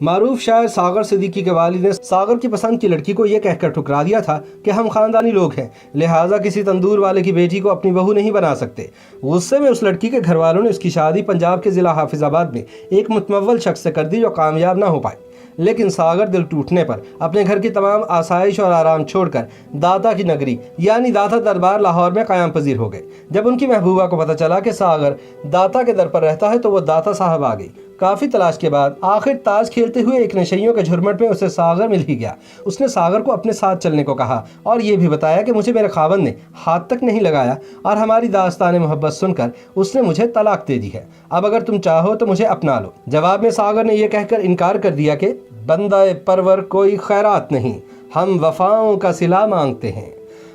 معروف شاعر ساغر صدیقی کے والد نے ساغر کی پسند کی لڑکی کو یہ کہہ کر ٹھکرا دیا تھا کہ ہم خاندانی لوگ ہیں، لہٰذا کسی تندور والے کی بیٹی کو اپنی بہو نہیں بنا سکتے۔ غصے میں اس لڑکی کے گھر والوں نے اس کی شادی پنجاب کے ضلع حافظ آباد میں ایک متمول شخص سے کر دی جو کامیاب نہ ہو پائے، لیکن ساغر دل ٹوٹنے پر اپنے گھر کی تمام آسائش اور آرام چھوڑ کر داتا کی نگری یعنی داتا دربار لاہور میں قیام پذیر ہو گئے۔ جب ان کی محبوبہ کو پتہ چلا کہ ساغر داتا کے در پر رہتا ہے تو وہ داتا صاحب آ گئی۔ کافی تلاش کے بعد آخر تاش کھیلتے ہوئے ایک نشئیوں کے جھرمٹ میں اسے ساغر مل ہی گیا۔ اس نے ساغر کو اپنے ساتھ چلنے کو کہا اور یہ بھی بتایا کہ مجھے میرے خاوند نے ہاتھ تک نہیں لگایا اور ہماری داستان محبت سن کر اس نے مجھے طلاق دے دی ہے، اب اگر تم چاہو تو مجھے اپنا لو۔ جواب میں ساغر نے یہ کہہ کر انکار کر دیا کہ بندہ پرور کوئی خیرات نہیں، ہم وفاؤں کا صلہ مانگتے ہیں۔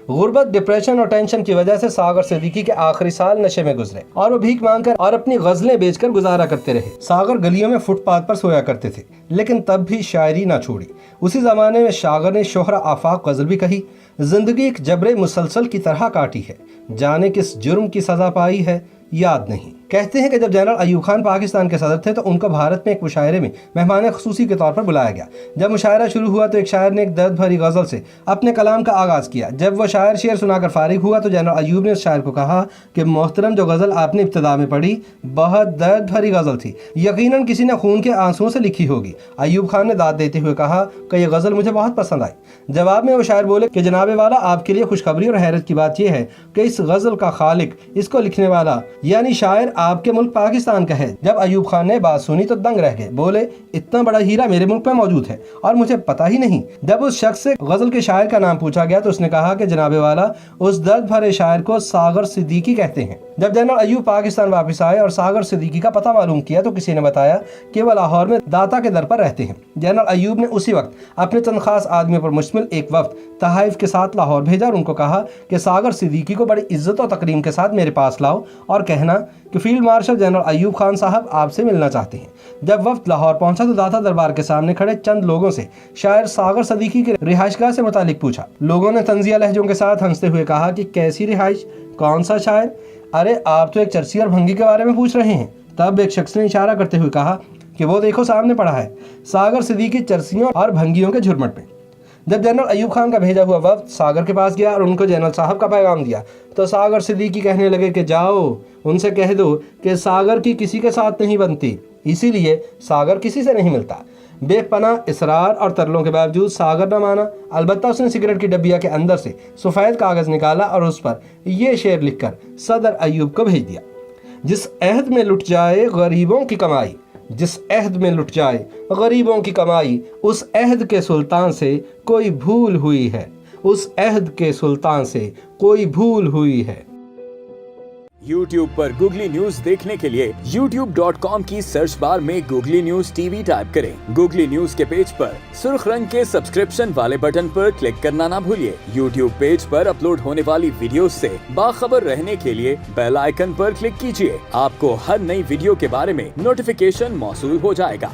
غربت، ڈپریشن اور ٹینشن کی وجہ سے ساغر صدیقی کے آخری سال نشے میں گزرے اور وہ بھیک مانگ کر اور اپنی غزلیں بیچ کر گزارا کرتے رہے۔ ساغر گلیوں میں فٹ پاتھ پر سویا کرتے تھے لیکن تب بھی شاعری نہ چھوڑی۔ اسی زمانے میں ساغر نے شہرہ آفاق غزل بھی کہی۔ زندگی ایک جبر مسلسل کی طرح کاٹی ہے، جانے کس جرم کی سزا پائی ہے یاد نہیں۔ کہتے ہیں کہ جب جنرل ایوب خان پاکستان کے صدر تھے تو ان کو بھارت میں ایک مشاعرے میں مہمان خصوصی کے طور پر بلایا گیا۔ جب مشاعرہ شروع ہوا تو ایک شاعر نے ایک درد بھری غزل سے اپنے کلام کا آغاز کیا۔ جب وہ شاعر شعر سنا کر فارغ ہوا تو جنرل ایوب نے اس شاعر کو کہا کہ محترم، جو غزل آپ نے ابتدا میں پڑھی بہت درد بھری غزل تھی، یقیناً کسی نے خون کے آنسوؤں سے لکھی ہوگی۔ ایوب خان نے داد دیتے ہوئے کہا کہ یہ غزل مجھے بہت پسند آئی۔ جواب میں وہ شاعر بولے کہ جناب والا، آپ کے لیے خوشخبری اور حیرت کی بات یہ ہے کہ اس غزل کا خالق، اس کو لکھنے والا یعنی شاعر آپ کے ملک پاکستان کا ہے۔ جب ایوب خان نے بات سنی تو دنگ رہ گئے، بولے اتنا بڑا ہیرا میرے ملک میں موجود ہے اور مجھے پتہ ہی نہیں۔ جب اس شخص سے غزل کے شاعر کا نام پوچھا گیا تو اس نے کہا کہ جناب والا، اس درد بھرے شاعر کو ساغر صدیقی کہتے ہیں۔ جب جنرل ایوب پاکستان واپس آئے اور ساغر صدیقی کا پتہ معلوم کیا تو کسی نے بتایا کہ وہ لاہور میں داتا کے در پر رہتے ہیں۔ جنرل ایوب نے اسی وقت اپنے چند خاص آدمیوں پر مشتمل ایک وفد تحائف کے ساتھ لاہور بھیجا اور ان کو کہا کہ ساغر صدیقی کو بڑی عزت و تکریم کے ساتھ میرے پاس لاؤ اور کہنا کہ field marshal general Ayub Khan صاحب آپ سے ملنا چاہتے ہیں۔ جب وفد لاہور پہنچا تو داتا دربار کے سامنے کھڑے چند لوگوں سے شاعر ساغر صدیقی کے رہائش گاہ سے متعلق پوچھا۔ لوگوں نے طنزیہ لہجوں کے ساتھ ہنستے ہوئے کہا کہ کیسی رہائش، کون سا شاعر، ارے آپ تو ایک چرسی اور بھنگی کے بارے میں پوچھ رہے ہیں۔ تب ایک شخص نے اشارہ کرتے ہوئے کہا کہ وہ دیکھو سامنے پڑا ہے، ساغر صدیقی چرسیوں اور بھنگیوں کے جھرمٹ میں۔ جب جنرل ایوب خان کا بھیجا ہوا وفد ساغر کے پاس گیا اور ان کو جنرل صاحب کا پیغام دیا تو ساغر صدیقی کہنے لگے کہ جاؤ ان سے کہہ دو کہ ساغر کی کسی کے ساتھ نہیں بنتی، اسی لیے ساغر کسی سے نہیں ملتا۔ بے پناہ اصرار اور ترلوں کے باوجود ساغر نہ مانا، البتہ اس نے سگریٹ کی ڈبیا کے اندر سے سفید کاغذ نکالا اور اس پر یہ شعر لکھ کر صدر ایوب کو بھیج دیا: جس عہد میں لٹ جائے غریبوں کی کمائی، جس عہد میں لٹ جائے غریبوں کی کمائی، اس عہد کے سلطان سے کوئی بھول ہوئی ہے، اس عہد کے سلطان سے کوئی بھول ہوئی ہے۔ YouTube پر گوگلی نیوز دیکھنے کے لیے youtube.com کی سرچ بار میں googly news T V type کریں۔ گوگلی نیوز کے پیج پر سرخ رنگ کے سبسکرپشن والے بٹن پر کلک کرنا نہ بھولیے۔ YouTube پیج پر اپلوڈ ہونے والی ویڈیوز سے باخبر رہنے کے لیے بیل آئیکن پر کلک کیجیے۔ آپ کو ہر نئی ویڈیو کے بارے میں نوٹیفیکیشن موصول ہو جائے گا۔